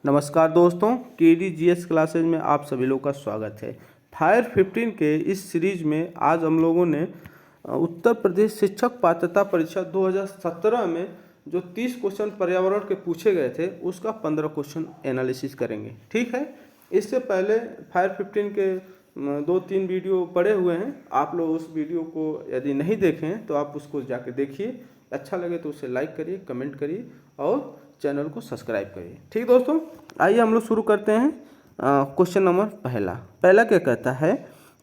नमस्कार दोस्तों, KDGS classes में आप सभी लोग का स्वागत है। फायर 15 के इस सीरीज में आज हम लोगों ने उत्तर प्रदेश शिक्षक पात्रता परीक्षा 2017 में जो 30 क्वेश्चन पर्यावरण के पूछे गए थे उसका 15 क्वेश्चन एनालिसिस करेंगे। ठीक है, इससे पहले फायर 15 के 2-3 वीडियो पड़े हुए हैं। आप लोग उस वीडियो को यदि नहीं देखें तो आप उसको जाके देखिए। अच्छा लगे तो उसे लाइक करिए, कमेंट करिए और चैनल को सब्सक्राइब करिए। ठीक दोस्तों, आइए हम लोग शुरू करते हैं। क्वेश्चन नंबर पहला क्या कहता है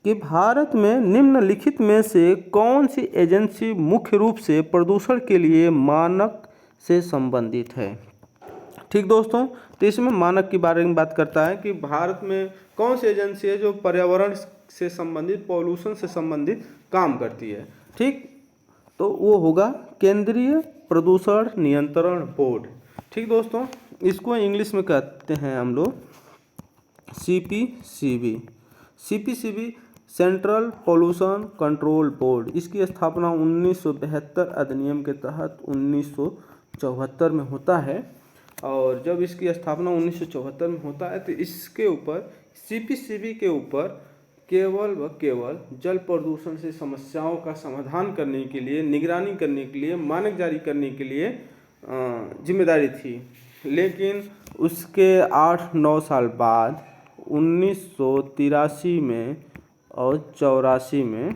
कि भारत में निम्नलिखित में से कौन सी एजेंसी मुख्य रूप से प्रदूषण के लिए मानक से संबंधित है। ठीक दोस्तों, तो इसमें मानक के बारे में बात करता है कि भारत में कौन सी एजेंसी है जो पर्यावरण से संबंधित, पॉल्यूशन से संबंधित काम करती है। ठीक, तो वो होगा केंद्रीय प्रदूषण नियंत्रण बोर्ड। ठीक दोस्तों, इसको इंग्लिश में कहते हैं हम लोग CPCB। Central pollution control board. इसकी स्थापना 1972 अधिनियम के तहत 1974 में होता है। और जब इसकी स्थापना 1974 में होता है तो इसके ऊपर CPCB के ऊपर केवल व केवल जल प्रदूषण से समस्याओं का समाधान करने के लिए, निगरानी करने के लिए, मानक जारी करने के लिए जिम्मेदारी थी। लेकिन उसके 8-9 साल बाद 1983 में और 84 में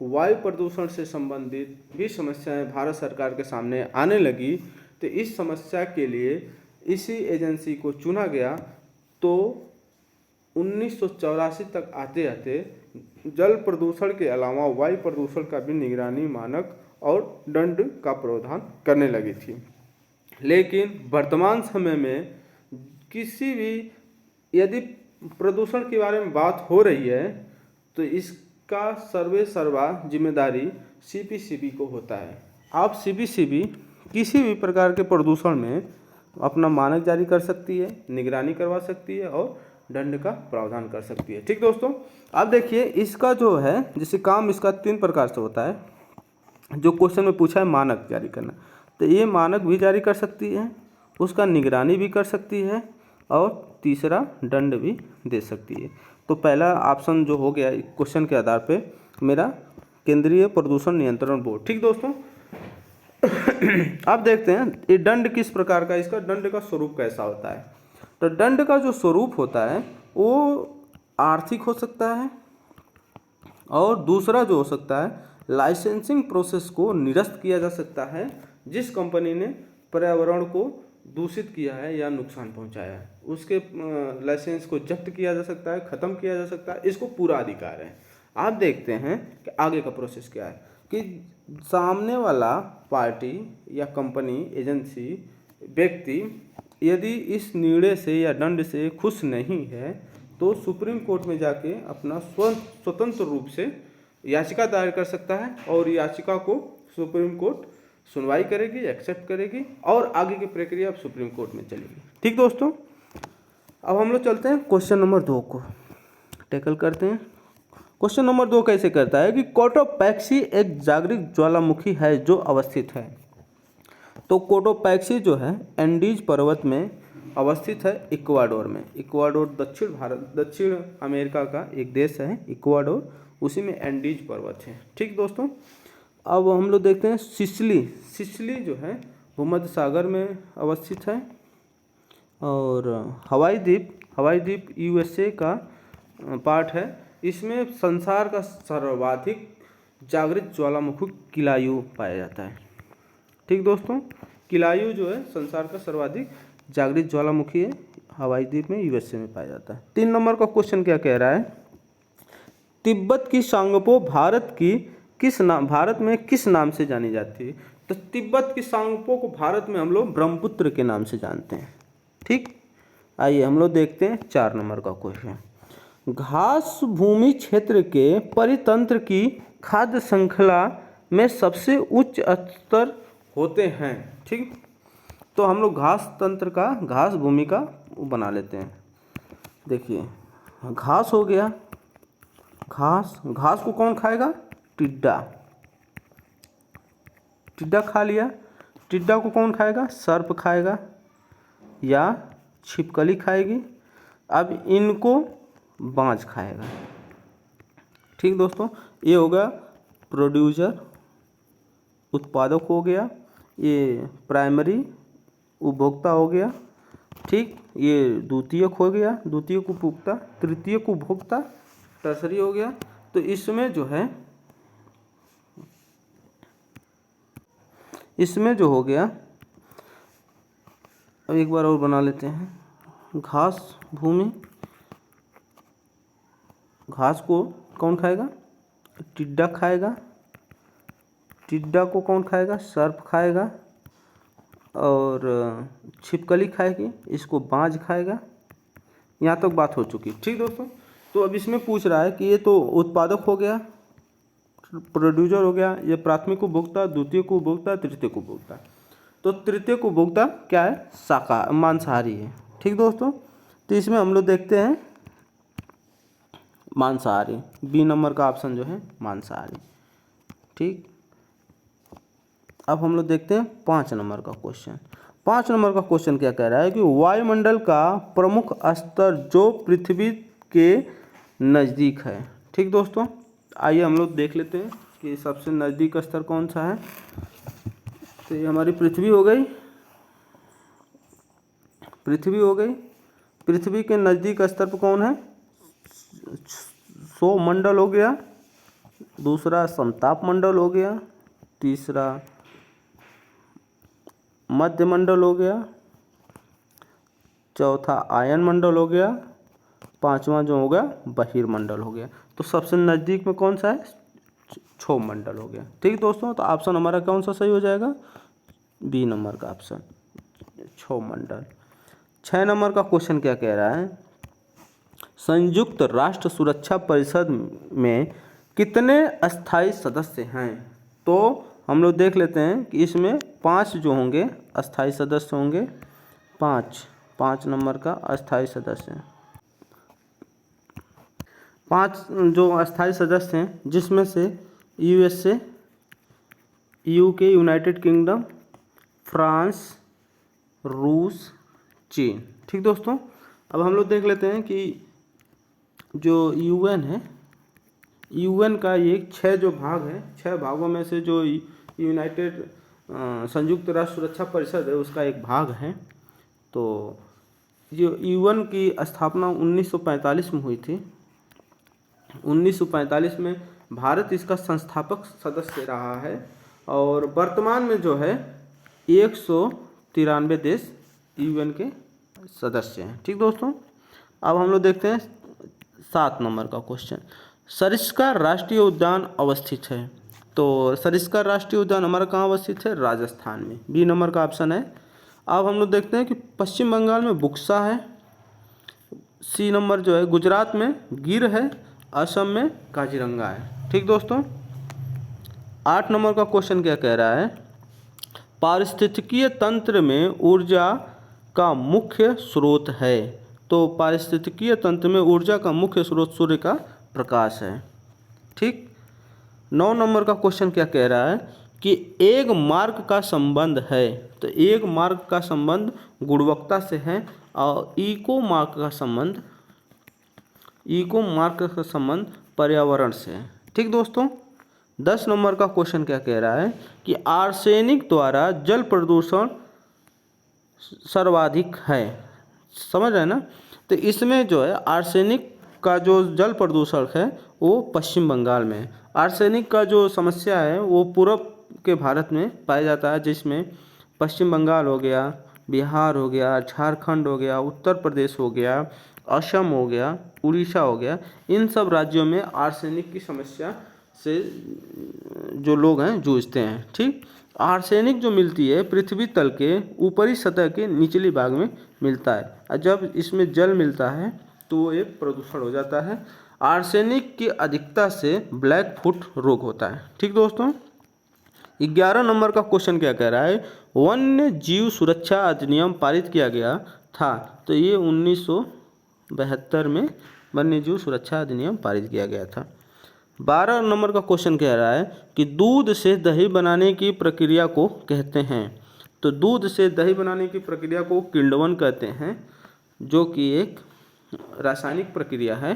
वायु प्रदूषण से संबंधित भी समस्याएं भारत सरकार के सामने आने लगी। तो इस समस्या के लिए इसी एजेंसी को चुना गया। तो 1984 तक आते आते जल प्रदूषण के अलावा वायु प्रदूषण का भी निगरानी, मानक और दंड का प्रावधान करने लगी थी। लेकिन वर्तमान समय में किसी भी यदि प्रदूषण के बारे में बात हो रही है तो इसका सर्वा जिम्मेदारी CPCB को होता है। आप CPCB किसी भी प्रकार के प्रदूषण में अपना मानक जारी कर सकती है, निगरानी करवा सकती है और दंड का प्रावधान कर सकती है। ठीक दोस्तों, अब देखिए इसका जो है जैसे काम इसका 3 प्रकार से होता है। जो क्वेश्चन में पूछा है मानक जारी करना, तो ये मानक भी जारी कर सकती है, उसका निगरानी भी कर सकती है और तीसरा दंड भी दे सकती है। तो पहला ऑप्शन जो हो गया क्वेश्चन के आधार पे मेरा केंद्रीय प्रदूषण नियंत्रण बोर्ड। ठीक दोस्तों, अब देखते हैं ये दंड किस प्रकार का, इसका दंड का स्वरूप कैसा होता है। तो दंड का जो स्वरूप होता है वो आर्थिक हो सकता है और दूसरा जो हो सकता है लाइसेंसिंग प्रोसेस को निरस्त किया जा सकता है। जिस कंपनी ने पर्यावरण को दूषित किया है या नुकसान पहुंचाया है उसके लाइसेंस को जब्त किया जा सकता है, ख़त्म किया जा सकता है। इसको पूरा अधिकार है। आप देखते हैं कि आगे का प्रोसेस क्या है कि सामने वाला पार्टी या कंपनी, एजेंसी, व्यक्ति यदि इस निर्णय से या दंड से खुश नहीं है तो सुप्रीम कोर्ट में जाके अपना स्वतंत्र रूप से याचिका दायर कर सकता है और याचिका को सुप्रीम कोर्ट सुनवाई करेगी, एक्सेप्ट करेगी और आगे की प्रक्रिया अब सुप्रीम कोर्ट में चलेगी। ठीक दोस्तों, अब हम लोग चलते हैं क्वेश्चन नंबर 2 को टैकल करते हैं। क्वेश्चन नंबर 2 कैसे करता है कि कोटोपैक्सी एक जागृत ज्वालामुखी है जो अवस्थित है। तो कोटोपैक्सी जो है एंडीज पर्वत में अवस्थित है, इक्वाडोर में। इक्वाडोर दक्षिण अमेरिका का एक देश है इक्वाडोर, उसी में एंडीज पर्वत है। ठीक दोस्तों, अब हम लोग देखते हैं सिसिली जो है भूमध्य सागर में अवस्थित है और हवाई द्वीप USA का पार्ट है। इसमें संसार का सर्वाधिक जागृत ज्वालामुखी किलायु पाया जाता है। ठीक दोस्तों, किलायु जो है संसार का सर्वाधिक जागृत ज्वालामुखी है, हवाई द्वीप में USA में पाया जाता है। 3 नंबर का क्वेश्चन क्या कह रहा है, तिब्बत की सांगपो भारत में किस नाम से जानी जाती है। तो तिब्बत की सांगपो को भारत में हम लोग ब्रह्मपुत्र के नाम से जानते हैं। ठीक, आइए हम लोग देखते हैं 4 नंबर का क्वेश्चन। घास भूमि क्षेत्र के परितंत्र की खाद्य श्रृंखला में सबसे उच्च स्तर होते हैं। ठीक, तो हम लोग घास भूमि का बना लेते हैं। देखिए घास हो गया, घास को कौन खाएगा, टिड्डा खा लिया। टिड्डा को कौन खाएगा, सर्प खाएगा या छिपकली खाएगी। अब इनको बाज खाएगा। ठीक दोस्तों, ये होगा प्रोड्यूसर, उत्पादक हो गया, ये प्राइमरी उपभोक्ता हो गया। ठीक, ये द्वितीयक हो गया, द्वितीयक उपभोक्ता, तृतीयक उपभोक्ता टर्सरी हो गया। तो इसमें जो है, इसमें जो हो गया, अब एक बार और बना लेते हैं। घास भूमि, घास को कौन खाएगा? टिड्डा खाएगा। टिड्डा को कौन खाएगा? सर्प खाएगा। और छिपकली खाएगी, इसको बाज खाएगा। यहाँ तक बात हो चुकी। ठीक दोस्तों, तो अब इसमें पूछ रहा है कि ये तो उत्पादक हो गया, प्रोड्यूसर हो गया, ये प्राथमिक उपभोक्ता, द्वितीयक उपभोक्ता, तृतीयक उपभोक्ता। तो तृतीयक उपभोक्ता क्या है? मांसाहारी है। ठीक दोस्तों, तो इसमें हम लोग देखते हैं मांसाहारी, बी नंबर का ऑप्शन जो है मांसाहारी। ठीक, अब हम लोग देखते हैं 5 नंबर का क्वेश्चन। 5 नंबर का क्वेश्चन क्या कह रहा है कि वायुमंडल का प्रमुख स्तर जो पृथ्वी के नज़दीक है। ठीक दोस्तों, आइए हम लोग देख लेते हैं कि सबसे नज़दीक स्तर कौन सा है। तो ये हमारी पृथ्वी हो गई, पृथ्वी हो गई। पृथ्वी के नज़दीक स्तर पर कौन है? सौरमंडल हो गया, दूसरा समताप मंडल हो गया, तीसरा मध्य मंडल हो गया, चौथा आयन मंडल हो गया, पांचवा जो हो गया बहिर्मंडल हो गया। तो सबसे नज़दीक में कौन सा है? क्षोभ मंडल हो गया। ठीक दोस्तों, तो ऑप्शन हमारा कौन सा सही हो जाएगा? बी नंबर का ऑप्शन, क्षोभ मंडल। 6 नंबर का क्वेश्चन क्या कह रहा है? संयुक्त राष्ट्र सुरक्षा परिषद में कितने अस्थायी सदस्य हैं? तो हम लोग देख लेते हैं कि इसमें 5 जो होंगे अस्थायी सदस्य होंगे। 5 नंबर का अस्थायी सदस्य, 5 जो अस्थायी सदस्य हैं, जिसमें से USA, UK, United kingdom, France, रूस, चीन। ठीक दोस्तों, अब हम लोग देख लेते हैं कि जो UN है, UN का ये 6 जो भाग है, 6 भागों में से जो यूनाइटेड संयुक्त राष्ट्र सुरक्षा परिषद है उसका एक भाग है। तो जो UN की स्थापना 1945 में हुई थी। 1945 में भारत इसका संस्थापक सदस्य रहा है और वर्तमान में जो है 193 देश UN के सदस्य हैं। ठीक दोस्तों, अब हम लोग देखते हैं 7 नंबर का क्वेश्चन। सरिस्का राष्ट्रीय उद्यान अवस्थित है। तो सरिस्का राष्ट्रीय उद्यान हमारा कहाँ अवस्थित है? राजस्थान में। बी नंबर का ऑप्शन है। अब हम लोग देखते हैं कि पश्चिम बंगाल में बुक्सा है। सी नंबर जो है गुजरात में गिर है। असम में काजीरंगा है। ठीक दोस्तों, 8 नंबर का क्वेश्चन क्या कह रहा है? पारिस्थितिकीय तंत्र में ऊर्जा का मुख्य स्रोत है। तो पारिस्थितिकीय तंत्र में ऊर्जा का मुख्य स्रोत सूर्य का प्रकाश है। ठीक, 9 नंबर का क्वेश्चन क्या कह रहा है कि एक मार्ग का संबंध है। तो एक मार्ग का संबंध गुणवत्ता से है और इको मार्ग का संबंध पर्यावरण से है। ठीक दोस्तों, 10 नंबर का क्वेश्चन क्या कह रहा है कि आर्सेनिक द्वारा जल प्रदूषण सर्वाधिक है। समझ रहे हैं ना? तो इसमें जो है आर्सेनिक का जो जल प्रदूषण है वो पश्चिम बंगाल में है। आर्सेनिक का जो समस्या है वो पूर्व के भारत में पाया जाता है, जिसमें पश्चिम बंगाल हो गया, बिहार हो गया, झारखंड हो गया, उत्तर प्रदेश हो गया, असम हो गया, उड़ीसा हो गया। इन सब राज्यों में आर्सेनिक की समस्या से जो लोग हैं जूझते हैं। ठीक, आर्सेनिक जो मिलती है पृथ्वी तल के ऊपरी सतह के निचली भाग में मिलता है और जब इसमें जल मिलता है तो वो एक प्रदूषण हो जाता है। आर्सेनिक की अधिकता से ब्लैक फुट रोग होता है। ठीक दोस्तों, 11 नंबर का क्वेश्चन क्या कह रहा है? वन्य जीव सुरक्षा अधिनियम पारित किया गया था। तो ये 1972 में वन्य जीव सुरक्षा अधिनियम पारित किया गया था। 12 नंबर का क्वेश्चन कह रहा है कि दूध से दही बनाने की प्रक्रिया को कहते हैं। तो दूध से दही बनाने की प्रक्रिया को किण्वन कहते हैं। जो कि एक रासायनिक प्रक्रिया है।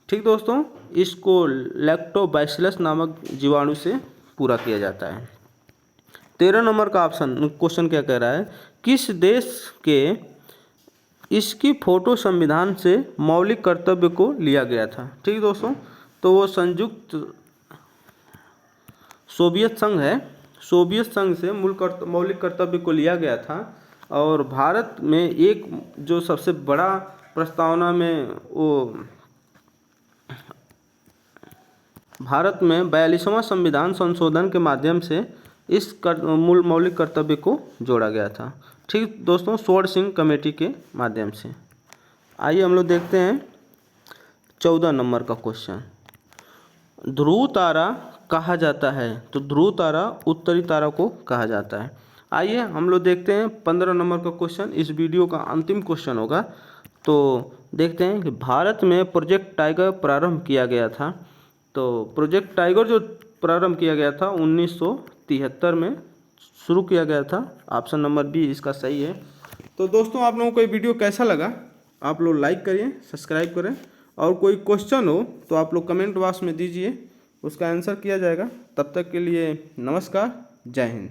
ठीक दोस्तों, इसको लैक्टोबैसिलस नामक जीवाणु से पूरा किया जाता है। 13 नंबर का ऑप्शन क्वेश्चन क्या कह रहा है, किस देश के इसकी फोटो संविधान से मौलिक कर्तव्य को लिया गया था। ठीक दोस्तों, तो वो संयुक्त सोवियत संघ है। सोवियत संघ से मौलिक कर्तव्य को लिया गया था। और भारत में एक जो सबसे बड़ा प्रस्तावना में वो भारत में 42वां संविधान संशोधन के माध्यम से इस मूल मौलिक कर्तव्य को जोड़ा गया था। ठीक दोस्तों, स्वर्ण सिंह कमेटी के माध्यम से। आइए हम लोग देखते हैं 14 नंबर का क्वेश्चन। ध्रुव तारा कहा जाता है, तो ध्रुव तारा उत्तरी तारा को कहा जाता है। आइए हम लोग देखते हैं 15 नंबर का क्वेश्चन, इस वीडियो का अंतिम क्वेश्चन होगा। तो देखते हैं कि भारत में प्रोजेक्ट टाइगर प्रारंभ किया गया था। तो प्रोजेक्ट टाइगर जो प्रारंभ किया गया था 1973 में शुरू किया गया था। ऑप्शन नंबर बी इसका सही है। तो दोस्तों, आप लोगों को ये वीडियो कैसा लगा, आप लोग लाइक करिए, सब्सक्राइब करें, और कोई क्वेश्चन हो तो आप लोग कमेंट बॉक्स में दीजिए, उसका आंसर किया जाएगा। तब तक के लिए नमस्कार, जय हिंद।